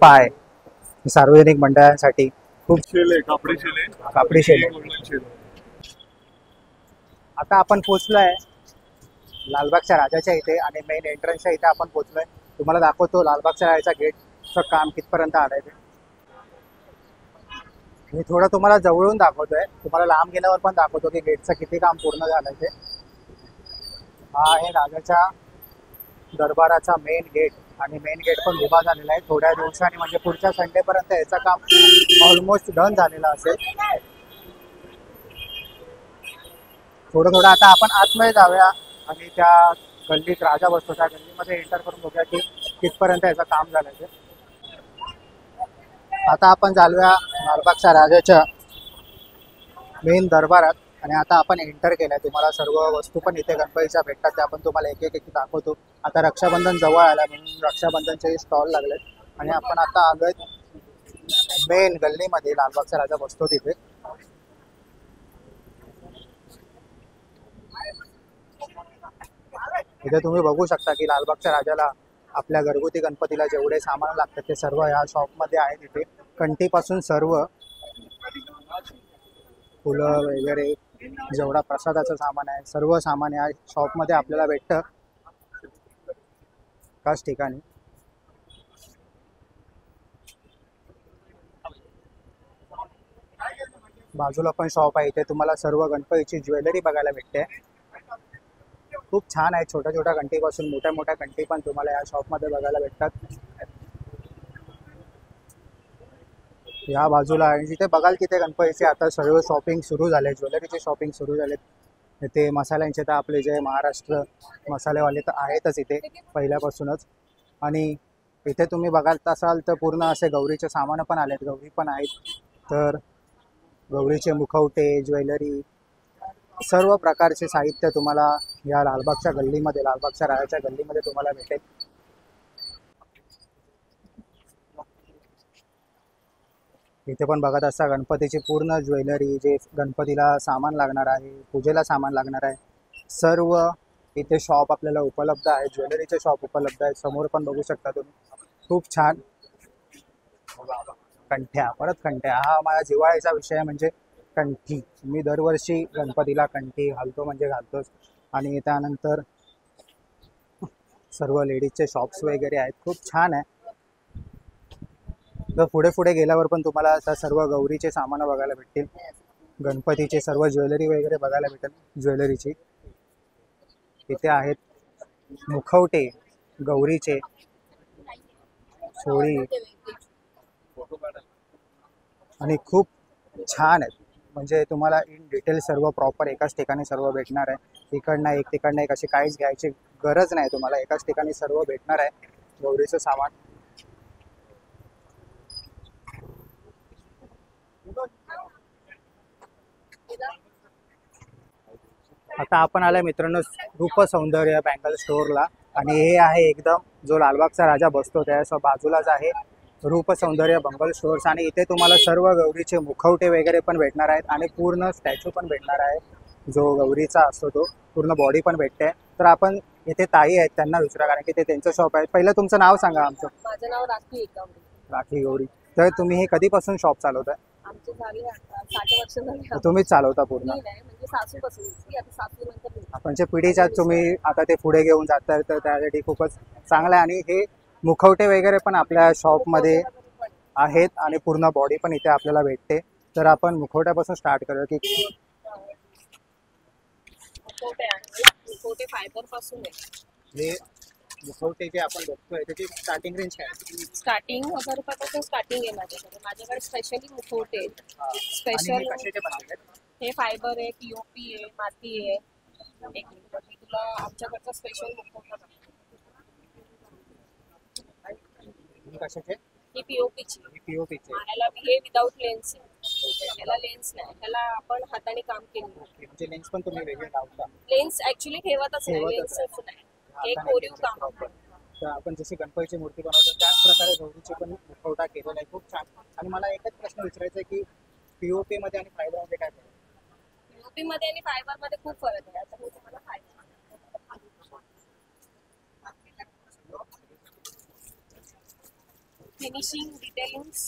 पाय सार्वजनिक मंडळांसाठी खूप शेले कापडी शेले कापडी शेले. गोल्डन शेले. आता आपण पोहोचलोय लालबागच्या राजाच्या इथे आणि मेन एंट्रन्सच्या इथे आपण पोहोचलोय. तुम्हाला दाखवतो लालबागच्या राजाच्या गेटचं काम कितपर्यंत आलंय ते. मी थोडं तुम्हाला जवळून दाखवतोय, तुम्हाला लांब गेल्यावर पण दाखवतो की गेटचं किती काम पूर्ण झालंय ते. हा आहे राजाच्या दरबाराचा मेन गेट आणि मेन गेट पण उभा झालेला आहे. थोड्या दिवसांनी म्हणजे पुढच्या संडेपर्यंत याचं काम ऑलमोस्ट डन झालेलं असेल. थोडं आता आपण आतमध्ये जाऊया आणि त्या गल्लीत राजा बसतो त्या गल्लीमध्ये एंटर करून बघूया की कितपर्यंत याचं काम झालं ते. आता आपण चालूया लालबागच्या राजाच्या मेन दरबारात आणि आता आपण एंटर केलंय. तुम्हाला सर्व वस्तू पण इथे गणपतीच्या भेटतात, त्या आपण तुम्हाला एक एक दाखवतो. आता रक्षाबंधन जवळ आला म्हणून रक्षाबंधनचे स्टॉल लागले आणि आपण आता आलोय मेन गल्लीमध्ये. लालबागचा राजा बसतो तिथे. इथे तुम्ही बघू शकता की लालबागच्या राजाला आपल्या घरगुती गणपतीला जेवढे सामान लागतात ते सर्व या शॉपमध्ये आहेत. इथे कंठीपासून सर्व फुलं वगैरे जेवढा प्रसादाचं सामान आहे सर्व सामान या शॉपमध्ये आपल्याला भेटतं त्याच ठिकाणी. बाजूला पण शॉप आहे, इथे तुम्हाला सर्व गणपतीची ज्वेलरी बघायला भेटते. खूप छान आहे. छोट्या छोट्या घंटीपासून मोठ्या मोठ्या घंटी पण तुम्हाला या शॉपमध्ये बघायला भेटतात. या बाजूला आणि जिथे बघाल तिथे गणपतीचे आता सर्व शॉपिंग सुरू झाले, ज्वेलरीचे शॉपिंग सुरू झाले. ते मसाल्यांचे तर आपले जे महाराष्ट्र मसालेवाले तर आहेतच इथे पहिल्यापासूनच. आणि इथे तुम्ही बघाल असाल तर पूर्ण असे गौरीचे सामान पण आलेत, गौरी पण आहेत. तर गौरीचे मुखवटे, ज्वेलरी, सर्व प्रकारचे साहित्य तुम्हाला या लालबागच्या गल्लीमध्ये, लालबागच्या राजाच्या गल्लीमध्ये तुम्हाला भेटेल. इथे पण बघत असता गणपतीची पूर्ण ज्वेलरी, जे गणपतीला सामान लागणार आहे, पूजेला सामान लागणार आहे, सर्व इथे शॉप आपल्याला उपलब्ध आहे. ज्वेलरीचे शॉप उपलब्ध आहे. समोर पण बघू शकता तुम्ही. खूप छान. कंठ्या, परत कंठ्या, हा माझ्या जिव्हाळ्याचा विषय म्हणजे कंठी. मी दरवर्षी गणपतीला कंठी घालतो म्हणजे घालतोच. आणि त्यानंतर सर्व लेडीजचे शॉप्स वगैरे आहेत. खूप छान आहे. तर पुढे पुढे गेल्यावर पण तुम्हाला आता सर्व गौरीचे सामान बघायला भेटतील, गणपतीचे सर्व ज्वेलरी वगैरे बघायला भेटेल. ज्वेलरीची इथे आहेत मुखवटे, गौरीचे, सोळी आणि खूप छान आहेत. म्हणजे तुम्हाला इन डिटेल सर्व प्रॉपर एकाच ठिकाणी सर्व भेटणार आहे. तिकडनं एक अशी काहीच घ्यायची गरज नाही तुम्हाला. एकाच ठिकाणी सर्व भेटणार आहे गौरीचं सामान. आता आपण आलाय मित्रांनो रूप सौंदर्य बँगल स्टोअरला आणि हे आहे एकदम जो लालबागचा राजा बसतो त्या बाजूलाच आहे रूप सौंदर्य बंगल स्टोअर्स. आणि इथे तुम्हाला सर्व गौरीचे मुखवटे वगैरे पण भेटणार आहेत आणि पूर्ण स्टॅच्यू पण भेटणार आहे जो गौरीचा असतो तो. पूर्ण बॉडी पण भेटते. तर आपण इथे ताई आहेत त्यांना विचारा, कारण की ते त्यांचं शॉप आहे. पहिलं तुमचं नाव सांगा. आमचं माझं नाव राखी एकावडे. राखी गौरी. तर तुम्ही हे कधीपासून शॉप चालवताय? आमचे झाले 60 वर्ष झाले. तुम्हीच चालवता पूर्ण? म्हणजे सासूपासून, आता सासू नंतर म्हणजे पिढीच्या तुम्ही आता ते पुढे घेऊन जाताय तर त्यासाठी खूपच चांगलं आहे. आणि हे मुखवटे वगैरे पण आपल्या शॉपमध्ये आहेत आणि पूर्ण बॉडी पण इथे आपल्याला भेटते. तर आपण मुखवट्यापासून स्टार्ट करूया की मुखवटे फायबर पासून आहे. हे मुखवटे जे आपण बघतोय त्याची स्टार्टिंग रेंज काय? स्टार्टिंग 1000 रुपयापासून स्टार्टिंग आहे माझ्याकडे स्पेशली मुखवटे स्पेशल. कशाचे बनवले? हे फायबर आहे, पीओपी आहे, माती आहे. एक मिनिट मी तुला आमच्याकडचा स्पेशल मुखवटा दाखवते. कशाचे? ही पीओपीची. पीओपीचे. ह्याला हे विदाउट लेन्स आहे. ह्याला लेन्स नाही, ह्याला आपण हाताने काम केलं. म्हणजे लेन्स पण तुम्ही वेगळे लावता? लेन्स ऍक्च्युली ठेवतच नाही, लेन्सच नाही. हे कोरीव काम. तर आपण जशी गणपतीची मूर्ती बनवतो त्याच प्रकारे गौरीचे पण मुखवटा केलेला आहे. खूप छान. आणि मला एकच प्रश्न विचारायचा आहे की पीओपी मध्ये आणि फायबर मध्ये काय फरक? पीओपी मध्ये आणि फायबर मध्ये खूप फरक आहे. आता मी तुम्हाला फायबर फिनिशिंग डिटेलिंग्स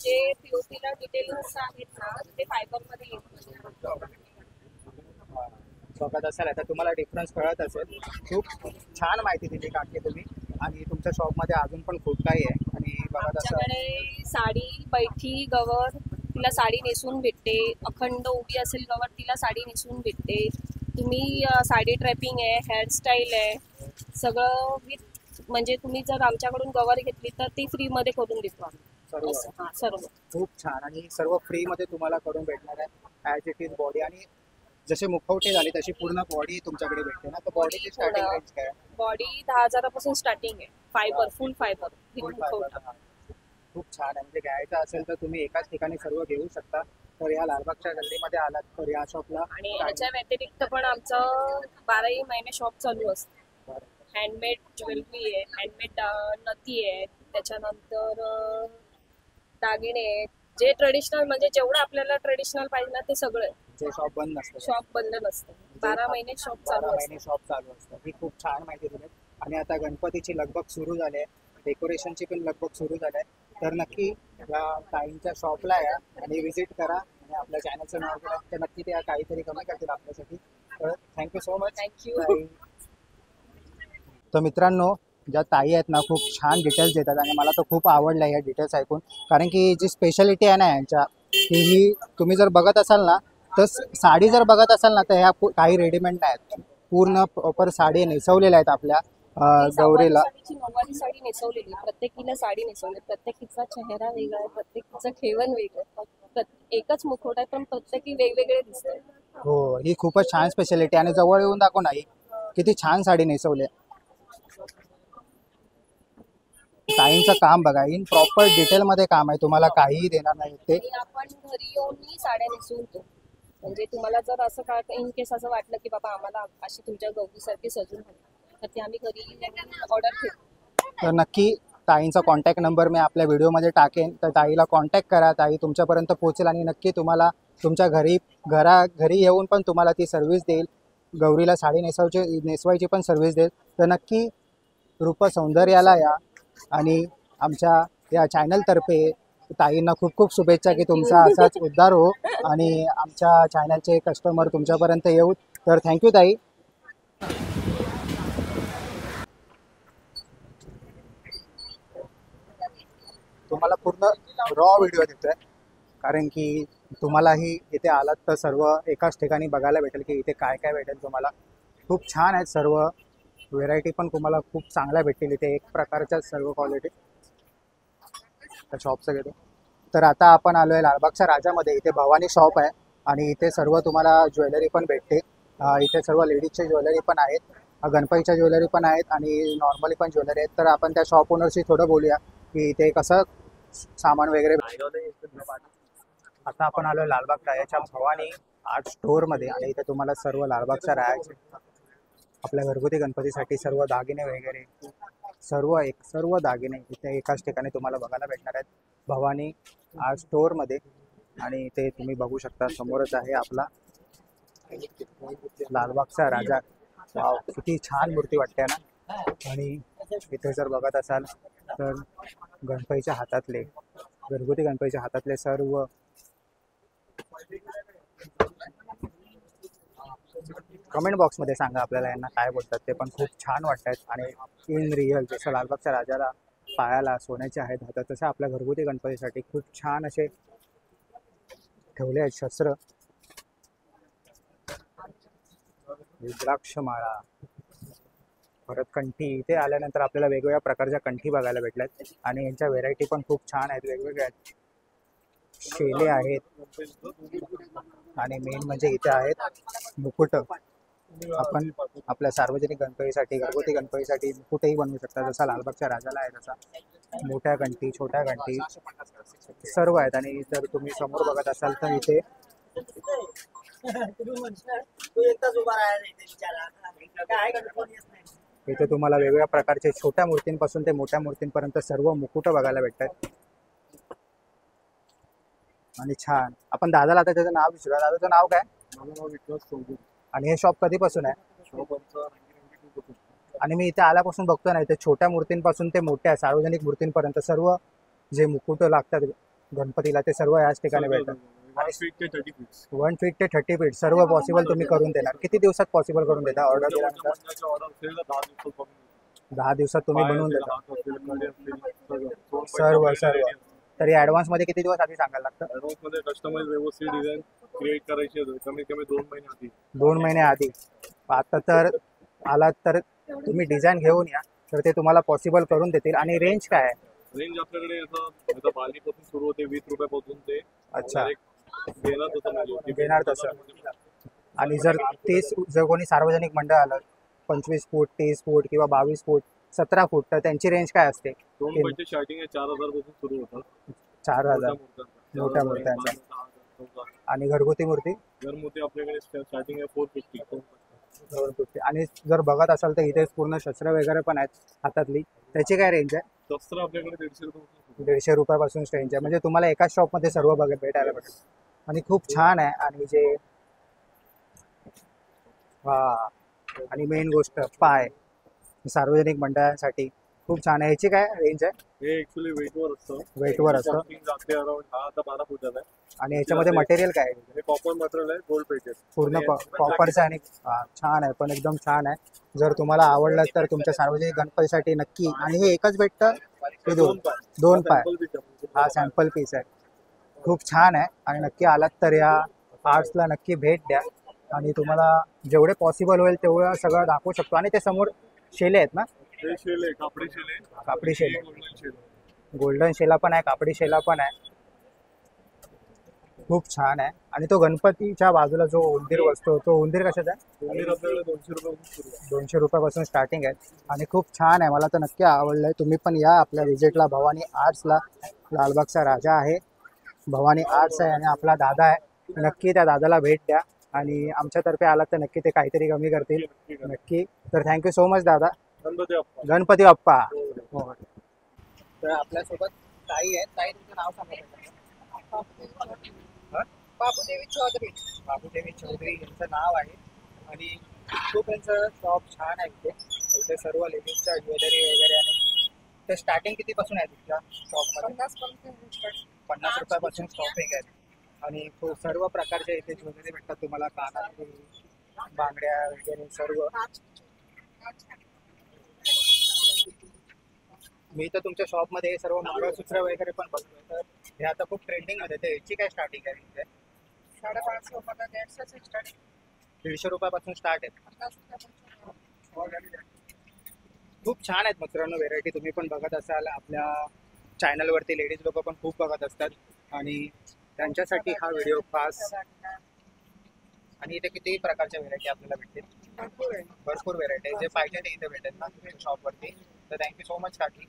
जे पीओपीला डिटेलिंग्स आहेत ना ते फायबरमध्ये येतात. बघत असाल आता तुम्हाला डिफरन्स कळत असेल. खूप छान माहिती दिली काकी तुम्ही. आणि तुमच्या शॉपमध्ये अजून पण खूप काही आहे. आणि बघत असाल आमच्याकडे साडी, बैठी, गवर तिला साडी नेसून भेटते. अखंड उभी असेल गवर तिला साडी नेसून भेटते. तुम्ही साडी ट्रॅपिंग आहे, हेअरस्टाईल आहे, सगळं विथ म्हणजे तुम्ही जर आमच्याकडून गवर घेतली तर ती फ्रीमध्ये करून देतो आम्ही. सर्व असं हां सर्व. खूप छान. आणि सर्व फ्रीमध्ये तुम्हाला करून भेटणार आहे. As it is body. आणि जसे मुखवटे झाले तशी पूर्ण बॉडी तुमच्याकडे भेटते ना. तर बॉडीची स्टार्टिंग रेंज काय आहे? बॉडी 10,000पासून स्टार्टिंग आहे. Fibre, full fibre Full with fiber. मुखवटा. खूप छान आहे. म्हणजे घ्यायचं असेल तर तुम्ही एकाच ठिकाणी सर्व घेऊ शकता. तर ह्या लालबागच्या गल्लीमध्ये आलात तर या शॉपला आणि याच्या व्यतिरिक्त पण आमचं 12ही महिने शॉप चालू असतं. हँडमेड ज्वेलरी आहे, हँडमेड नथी आहे, त्याच्यानंतर दागिने आहेत. जे ट्रेडिशनल म्हणजे जेवढं आपल्याला ट्रेडिशनल पाहिजे ना ते सगळं. जे शॉप बंद नसतं. शॉप बंद नसतं. 12 महिने शॉप 12 चालू महिने असतं. शॉप चालू असतं. ही खूप छान माहिती दिली. आणि आता गणपतीची लगबग सुरू झाली आहे. डेकोरेशनची पण लगबग सुरू झाली आहे. तर नक्की या ताईंच्या शॉपला या आणि व्हिजिट करा. आणि आपल्या चॅनलचं नाव करा तर नक्की त्या काहीतरी कमी करतील आपल्यासाठी. तर थँक्यू सो मच. थँक्यू. तर मित्रांनो, ज्या ताई आहेत ना खूप छान डिटेल्स देतात आणि मला तर खूप आवडलं या डिटेल्स ऐकून. कारण की जी स्पेशालिटी आहे ना यांच्या की ही तुम्ही जर बघत असाल ना तर साडी जर बघत असाल ना तर ह्या काही रेडीमेड नाही आहेत. पूर्ण प्रॉपर साडी नेसवलेल्या आहेत आपल्या गौरीला. नऊवारी साडी नेसवलेली, प्रत्येकीला साडी नेसवली, प्रत्येकीचा चेहरा वेगळा आहे, प्रत्येकीचं खेळण वेगळं आहे. एकच मुखवट आहे पण प्रत्येकी वेगवेगळे दिसतात. हो, ही खूपच छान स्पेशालिटी. आणि जवळ येऊन दाखव ना, ही किती छान साडी नेसवली. ताईंचं काम बघा, इन प्रॉपर डिटेलमध्ये काम आहे. तुम्हाला काहीही देणार नाही ते. आणि आपण घरी येऊनही साड्या नेसवतो. म्हणजे तुम्हाला जर असं का इन केस असं वाटलं की बाबा आम्हाला अशी तुमच्या गौरीसारखी सजून हवी तर ते आम्ही घरी ऑर्डर घेतो. तर नक्की ताईंचा कॉन्टॅक्ट नंबर मी आपल्या व्हिडिओमध्ये टाकेन. तर ताईला कॉन्टॅक्ट करा. ताई तुमच्यापर्यंत पोहोचेल आणि नक्की तुम्हाला तुमच्या घरी येऊन पण तुम्हाला ती सर्व्हिस देईल. गौरीला साडी नेसवायची पण सर्व्हिस देईल. तर नक्की रूप सौंदर्याला या. आणि आमच्या या चॅनलतर्फे ताईंना खूप खूप शुभेच्छा की तुमचा असाच उद्धार हो आणि आमच्या चॅनलचे कस्टमर तुमच्यापर्यंत येऊ. तर थँक्यू ताई. तुम्हाला पूर्ण रॉ व्हिडिओ देतोय कारण की तुम्हालाही इथे आलात तर सर्व एकाच ठिकाणी बघायला भेटेल की इथे काय काय भेटेल तुम्हाला. खूप छान आहेत सर्व व्हेरायटी पण तुम्हाला खूप चांगल्या भेटतील इथे. एक प्रकारच्या सर्व क्वालिटी त्या शॉपचं घेतो. तर आता आपण आलो आहे लालबागच्या राजामध्ये. इथे भवानी शॉप आहे आणि इथे सर्व तुम्हाला ज्वेलरी पण भेटते. इथे सर्व लेडीजचे ज्वेलरी पण आहेत, गणपतीच्या ज्वेलरी पण आहेत आणि नॉर्मली पण ज्वेलरी आहेत. तर आपण त्या शॉप ओनरशी थोडं बोलूया की इथे कसं सामान वगैरे. आता आपण आलो लालबाग राजाच्या भवानी आर्ट स्टोअरमध्ये आणि इथे तुम्हाला सर्व लालबागच्या राजाचे आपल्या घरगुती गणपतीसाठी सर्व दागिने वगैरे सर्व दागिने इथे एकाच ठिकाणी तुम्हाला बघायला भेटणार आहेत भवानी आर्ट स्टोअरमध्ये. आणि ते तुम्ही बघू शकता समोरच आहे आपला लालबागचा राजा. वाव, किती छान मूर्ती वाटते ना. आणि इथे जर बघत असाल तर गणपतीच्या हातातले घरगुती गणपतीच्या हातातले सर्व कमेंट बॉक्समध्ये सांगा आपल्याला यांना काय बोलतात ते. पण खूप छान वाटतात. आणि इन रिअल जसं लालबागच्या राजाला पायाला सोन्याचे आहेत हातात तसं आपल्या घरगुती गणपतीसाठी खूप छान असे ठेवले आहेत शस्त्र. द्राक्षमाळा, परत कंठी. इथे आल्यानंतर आपल्याला वेगवेगळ्या प्रकारच्या कंठी बघायला भेटल्यात आणि यांच्या व्हेरायटी पण खूप छान आहेत, वेगवेगळ्या आहेत. शेले आहेत आणि मेन म्हणजे इथे आहेत मुकुट. आपण आपल्या सार्वजनिक गणपतीसाठी घरगुती गणपतीसाठी मुकुटही बनवू शकता. जसा लालबागच्या राजाला आहे तसा मोठ्या घंटी छोट्या घंटी सर्व आहेत. आणि जर तुम्ही समोर बघत असाल तर इथे तुम्हाला वेगवेगळ्या प्रकारचे छोट्या मूर्तींपासून ते मोठ्या मूर्तींपर्यंत सर्व मुकुट बघायला भेटतात. आणि छान. आपण दादाला आता त्याचं नाव विचारूया. दादाचं नाव काय? माझं नाव विश्वास चौधरी. आणि हे शॉप कधीपासून आहे? शॉप आमचा 1992 पासून. आणि मी इथे आल्यापासून बघतो ना, इथे छोट्या मूर्तींपासून ते मोठ्या सार्वजनिक मूर्तींपर्यंत सर्व जे मुकुट लागतात गणपतीला ते सर्व याच ठिकाणी भेटतात. 1 feet ते 30 feet. 1 फीट ते 30 फीट सर्व पॉसिबल तुम्ही करून देणार. किती दिवसात पॉसिबल करून देता ऑर्डर मोठ्या दिल्यानंतर? मंडळाची order असेल तर 10 दिवसात बनवून देतो. 10 दिवसात तुम्ही पाय बनवून असेल, देता हात असेल, कडे असतील, सगळं. दोन सर्व पैसे सर्व. ready असतात. तरी ऍडव्हान्स मध्ये किती दिवस आधी सांगायला लागतं? Advance मध्ये कस्टमाइज व्यवस्थित डिझाईन क्रिएट करायची आहे कमीत कमी 2 महिने आधी. 2 महिने आधी. आता तर आलात तर तुम्ही डिझाईन घेऊन या, तर ते तुम्हाला पॉसिबल करून देतील. आणि रेंज काय आहे? रेंज आपल्याकडे आता बालीपासून सुरू होते 20 रुपयापासून ते अच्छा. direct देणार तसं म्हणजे देणार तसं. आणि जर कोणी सार्वजनिक मंडळ आलं 25 फूट 30 फूट किंवा 22 फूट 17 फूट तर त्यांची रेंज काय असते? 2 पैसे स्टार्टिंग आहे 4000 पासून सुरू होतात. 4000. मोठ्या मोठ्या मूर्त्यांचा. मूर्त्यांचा. आणि घरगुती मूर्ती घरमुते आपल्याकडे स्टार्टिंग आहे 450. 250. आणि जर बघत असाल तर इथे पूर्ण शस्त्र वगैरे पण आहेत हातातली, त्याची काय रेंज आहे? शस्त्र आपल्याकडे 150 रुपये. 150 रुपयापासून रेंज आहे. म्हणजे तुम्हाला एकाच शॉपमध्ये सर्व भेटायला भेटेल. आणि खूप छान आहे. आणि जे वा, आणि मेन गोष्ट पाय सार्वजनिक मंडळांसाठी खूप छान आहे. ह्याची काय रेंज आहे? हे ऍक्च्युली वेटवर असतं. वेटवर असतं. Starting जाते अराउंड 10 ते 12 फुटाचा आहे. आणि ह्याच्यामध्ये मटेरियल काय आहे? हे कॉपर मटेरियल आहे, गोल्ड प्लेटेड. पूर्ण कॉपरचं. आणि छान आहे, पण एकदम छान आहे. जर तुम्हाला आवडलं तर तुमच्या सार्वजनिक गणपतीसाठी नक्की. आणि हे एकच भेटतं की दोन पाय? हा सॅम्पल पीस आहे. खूप छान आहे. आणि नक्की आलात तर या आर्ट्सला नक्की भेट द्या. आणि तुम्हाला जेवढे पॉसिबल होईल तेवढं सगळं दाखवू शकतो. आणि ते समोर शेले आहेत ना? हे शेले, कापडी शेले. कापडी शेले. गोल्डन शेले. गोल्डन शेला पण आहे, कापडी शेला पण आहे. खूप छान आहे. आणि तो गणपतीच्या बाजूला जो उंदीर बसतो तो उंदीर कशाचा आहे? उंदीर आपल्याकडे 200 रुपयापासून सुरू आहे. 200 रुपयापासून स्टार्टिंग आहे. आणि खूप छान आहे. मला तर नक्की आवडलं आहे. तुम्ही पण या आपल्या विजिटला. भवानी आर्ट्सला लालबागचा राजा आहे, भवानी आर्ट्स आहे. आणि आपला दादा आहे. नक्की त्या दादाला भेट द्या. आणि आमच्यातर्फे आलात तर नक्की ते काहीतरी कमी करतील. नक्की. तर थँक्यू सो मच दादा. गणपती बाप्पा. गणपती बाप्पा. हो. तर आपल्यासोबत ताई आहेत. ताई तुमचं नाव सांगा. बाबूदेवी चौधरी. बाबूदेवी चौधरी यांचं नाव आहे. आणि खूप यांचं शॉप छान आहे. इथे सर्व लेडीजच्या ज्वेलरी वगैरे आहे. ते स्टार्टिंग कितीपासून आहे तुमच्या शॉपमध्ये? 50 रुपयापासून शॉपिंग आहे. आणि खूप सर्व प्रकारचे इथे ज्वेलरी भेटतात तुम्हाला. कानातली, बांगड्या वगैरे सर्व. मी तर तुमच्या शॉपमध्ये हे सर्व मंगळसूत्र वगैरे पण बघतोय. तर हे आता खूप ट्रेंडिंग मध्ये. तर याची काय स्टार्टिंग आहे इथे? 550 स्टार्टिंग. 150 रुपयापासून स्टार्ट आहे. खूप छान आहेत मित्रांनो व्हेरायटी. तुम्ही पण बघत असाल आपल्या चॅनलवरती लेडीज लोक पण खूप बघत असतात. आणि त्यांच्यासाठी हा व्हिडिओ खास. आणि इथे किती प्रकारच्या व्हेरायटी आपल्याला भेटतील? भरपूर व्हेरायटी जे पाहिजे ते इथे भेटेल ना तुमच्या शॉपवरती. तर थँक्यू सो मच काकी.